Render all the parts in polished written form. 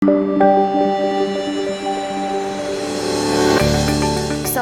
So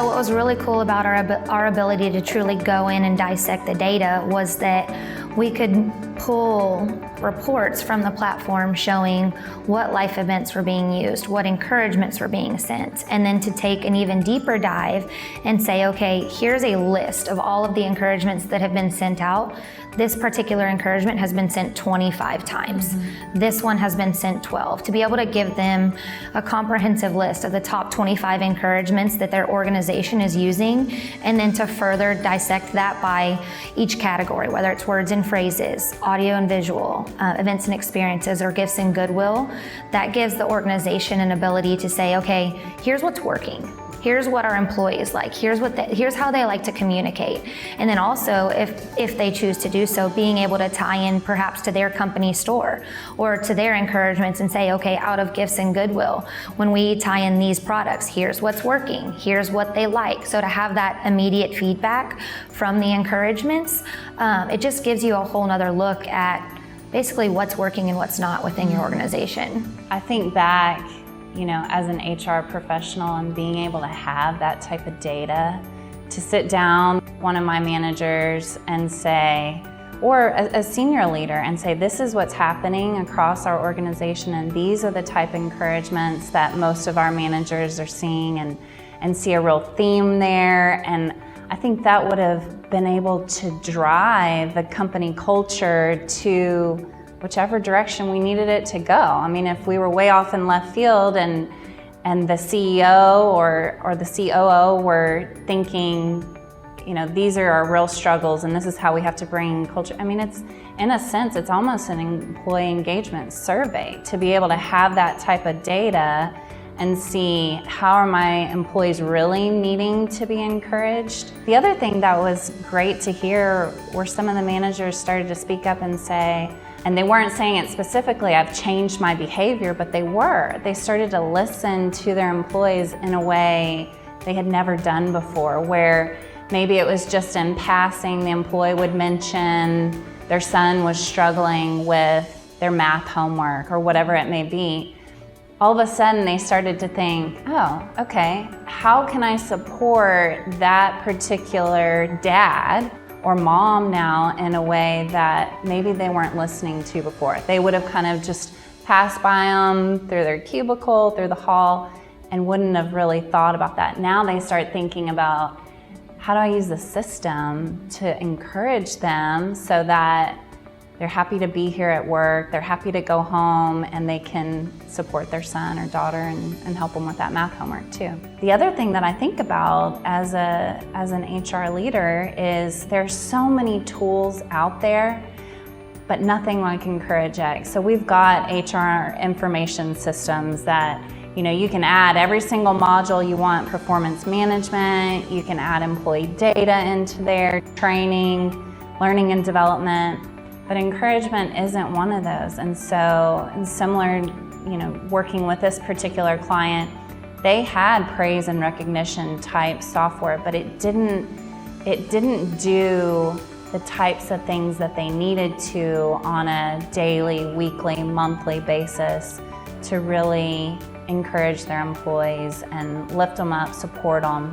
what was really cool about our ability to truly go in and dissect the data was that we could pull reports from the platform showing what life events were being used, what encouragements were being sent, and then to take an even deeper dive and say, okay, here's a list of all of the encouragements that have been sent out. This particular encouragement has been sent 25 times. This one has been sent 12. To be able to give them a comprehensive list of the top 25 encouragements that their organization is using, and then to further dissect that by each category, whether it's words and phrases, audio and visual, events and experiences, or gifts and goodwill, that gives the organization an ability to say, okay, here's what's working. Here's what our employees like. Here's how they like to communicate. And then also, if they choose to do so, being able to tie in perhaps to their company store or to their encouragements and say, okay, out of gifts and goodwill, when we tie in these products, here's what's working, here's what they like. So to have that immediate feedback from the encouragements, it just gives you a whole nother look at basically what's working and what's not within your organization. I think back, as an HR professional and being able to have that type of data, to sit down with one of my managers and say, or a senior leader and say, this is what's happening across our organization and these are the type of encouragements that most of our managers are seeing, and see a real theme there. And I think that would have been able to drive the company culture to whichever direction we needed it to go. I mean, if we were way off in left field and the CEO or the COO were thinking, these are our real struggles and this is how we have to bring culture. I mean, it's, in a sense, it's almost an employee engagement survey to be able to have that type of data and see how are my employees really needing to be encouraged. The other thing that was great to hear were some of the managers started to speak up and say, and they weren't saying it specifically, I've changed my behavior, but they started to listen to their employees in a way they had never done before, where maybe it was just in passing, the employee would mention their son was struggling with their math homework or whatever it may be. All of a sudden they started to think, oh, okay, how can I support that particular dad or mom now in a way that maybe they weren't listening to before? They would have kind of just passed by them through their cubicle, through the hall, and wouldn't have really thought about that. Now they start thinking about, how do I use the system to encourage them so that they're happy to be here at work, they're happy to go home, and they can support their son or daughter and help them with that math homework too. The other thing that I think about as an HR leader is there's so many tools out there, but nothing like EncourageX. So we've got HR information systems that you can add every single module you want, performance management, you can add employee data into there, training, learning and development. But encouragement isn't one of those. And so, similar, working with this particular client, they had praise and recognition type software, but it didn't do the types of things that they needed to on a daily, weekly, monthly basis to really encourage their employees and lift them up, support them.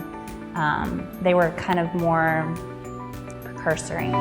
They were kind of more precursory.